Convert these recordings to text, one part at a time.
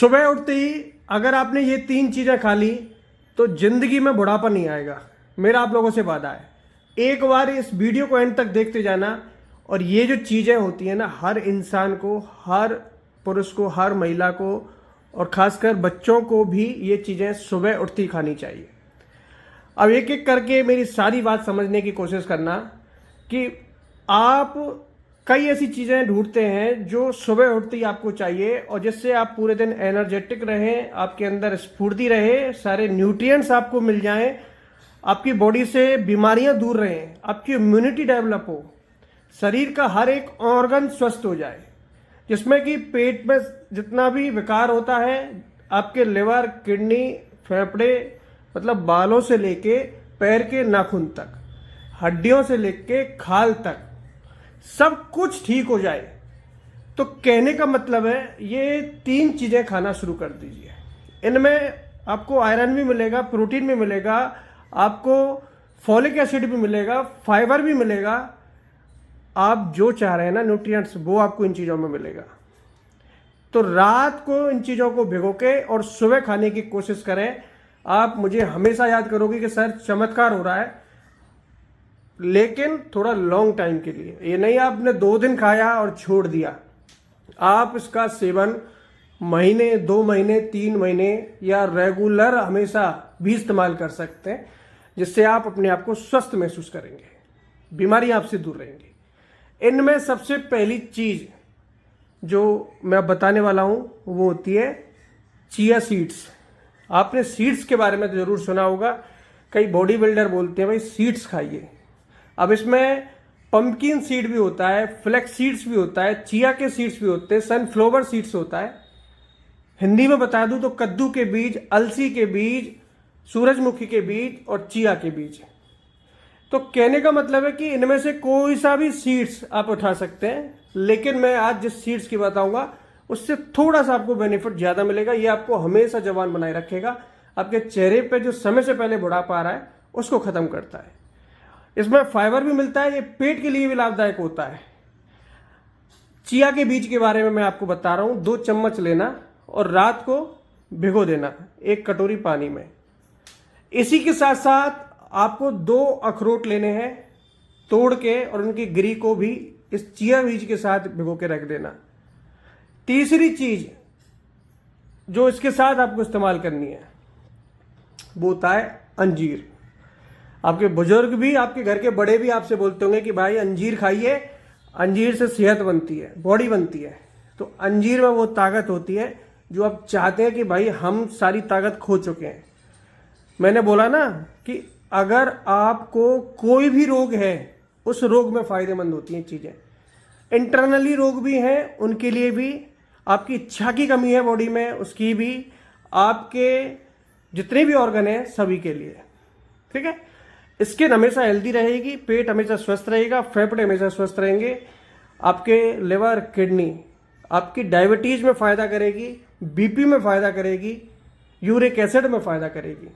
सुबह उठते ही अगर आपने ये 3 चीज़ें खा ली तो ज़िंदगी में बुढ़ापा नहीं आएगा। मेरा आप लोगों से वादा है। एक बार इस वीडियो को एंड तक देखते जाना। और ये जो चीज़ें होती हैं ना, हर इंसान को, हर पुरुष को, हर महिला को और ख़ासकर बच्चों को भी ये चीज़ें सुबह उठती खानी चाहिए। अब एक एक करके मेरी सारी बात समझने की कोशिश करना कि आप कई ऐसी चीज़ें ढूंढते हैं जो सुबह उठते ही आपको चाहिए और जिससे आप पूरे दिन एनर्जेटिक रहें, आपके अंदर स्फूर्ति रहे, सारे न्यूट्रिएंट्स आपको मिल जाएं, आपकी बॉडी से बीमारियां दूर रहें, आपकी इम्यूनिटी डेवलप हो, शरीर का हर एक ऑर्गन स्वस्थ हो जाए, जिसमें कि पेट में जितना भी विकार होता है, आपके लिवर, किडनी, फेफड़े, मतलब बालों से लेके पैर के नाखून तक, हड्डियों से लेके खाल तक सब कुछ ठीक हो जाए। तो कहने का मतलब है ये 3 चीज़ें खाना शुरू कर दीजिए। इनमें आपको आयरन भी मिलेगा, प्रोटीन भी मिलेगा, आपको फॉलिक एसिड भी मिलेगा, फाइबर भी मिलेगा। आप जो चाह रहे हैं ना न्यूट्रिएंट्स, वो आपको इन चीज़ों में मिलेगा। तो रात को इन चीज़ों को भिगो के और सुबह खाने की कोशिश करें। आप मुझे हमेशा याद करोगे कि सर चमत्कार हो रहा है, लेकिन थोड़ा लॉन्ग टाइम के लिए। ये नहीं आपने 2 दिन खाया और छोड़ दिया। आप इसका सेवन महीने, 2 महीने, 3 महीने या रेगुलर हमेशा भी इस्तेमाल कर सकते हैं, जिससे आप अपने आप को स्वस्थ महसूस करेंगे, बीमारियां आपसे दूर रहेंगी। इनमें सबसे पहली चीज़ जो मैं बताने वाला हूं वो होती है चिया सीड्स। आपने सीड्स के बारे में तो जरूर सुना होगा। कई बॉडी बिल्डर बोलते हैं भाई सीड्स खाइए। अब इसमें पंपकिन सीड भी होता है, फ्लैक्स सीड्स भी होता है, चिया के सीड्स भी होते हैं, सनफ्लावर सीड्स होता है। हिंदी में बता दूं तो कद्दू के बीज, अलसी के बीज, सूरजमुखी के बीज और चिया के बीज। तो कहने का मतलब है कि इनमें से कोई सा भी सीड्स आप उठा सकते हैं, लेकिन मैं आज जिस सीड्स की बताऊंगा उससे थोड़ा सा आपको बेनिफिट ज़्यादा मिलेगा। ये आपको हमेशा जवान बनाए रखेगा, आपके चेहरे पे जो समय से पहले बुढ़ापा आ रहा है उसको ख़त्म करता है। इसमें फाइबर भी मिलता है, ये पेट के लिए भी लाभदायक होता है। चिया के बीज के बारे में मैं आपको बता रहा हूँ। 2 चम्मच लेना और रात को भिगो देना 1 कटोरी पानी में। इसी के साथ साथ आपको 2 अखरोट लेने हैं तोड़ के, और उनकी गिरी को भी इस चिया बीज के साथ भिगो के रख देना। तीसरी चीज जो इसके साथ आपको इस्तेमाल करनी है वो होता है अंजीर। आपके बुजुर्ग भी, आपके घर के बड़े भी आपसे बोलते होंगे कि भाई अंजीर खाइए, अंजीर से सेहत बनती है, बॉडी बनती है। तो अंजीर में वो ताकत होती है जो आप चाहते हैं कि भाई हम सारी ताकत खो चुके हैं। मैंने बोला ना कि अगर आपको कोई भी रोग है, उस रोग में फायदेमंद होती हैं चीज़ें। इंटरनली रोग भी हैं, उनके लिए भी, आपकी इच्छा की कमी है बॉडी में, उसकी भी, आपके जितने भी ऑर्गन हैं सभी के लिए। ठीक है। स्किन हमेशा हेल्दी रहेगी, पेट हमेशा स्वस्थ रहेगा, फेफड़े हमेशा स्वस्थ रहेंगे, आपके लिवर, किडनी आपकी डायबिटीज में फ़ायदा करेगी, बीपी में फ़ायदा करेगी, यूरिक एसिड में फ़ायदा करेगी।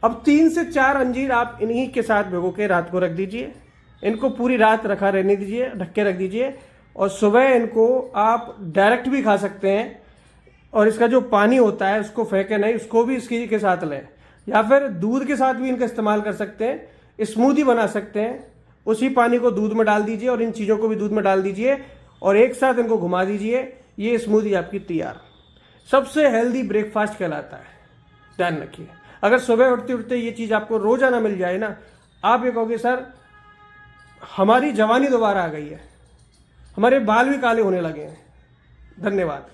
अब 3 से 4 अंजीर आप इन्हीं के साथ भिगो के रात को रख दीजिए। इनको पूरी रात रखा रहने दीजिए, ढक के रख दीजिए, और सुबह इनको आप डायरेक्ट भी खा सकते हैं। और इसका जो पानी होता है उसको फेंके नहीं, उसको भी इसकी के साथ लें, या फिर दूध के साथ भी इनका इस्तेमाल कर सकते हैं। स्मूदी बना सकते हैं, उसी पानी को दूध में डाल दीजिए और इन चीज़ों को भी दूध में डाल दीजिए और एक साथ इनको घुमा दीजिए। ये स्मूदी आपकी तैयार। सबसे हेल्दी ब्रेकफास्ट कहलाता है, ध्यान रखिए। अगर सुबह उठते उठते ये चीज़ आपको रोजाना मिल जाए ना, आप ये कहोगे सर हमारी जवानी दोबारा आ गई है, हमारे बाल भी काले होने लगे हैं। धन्यवाद।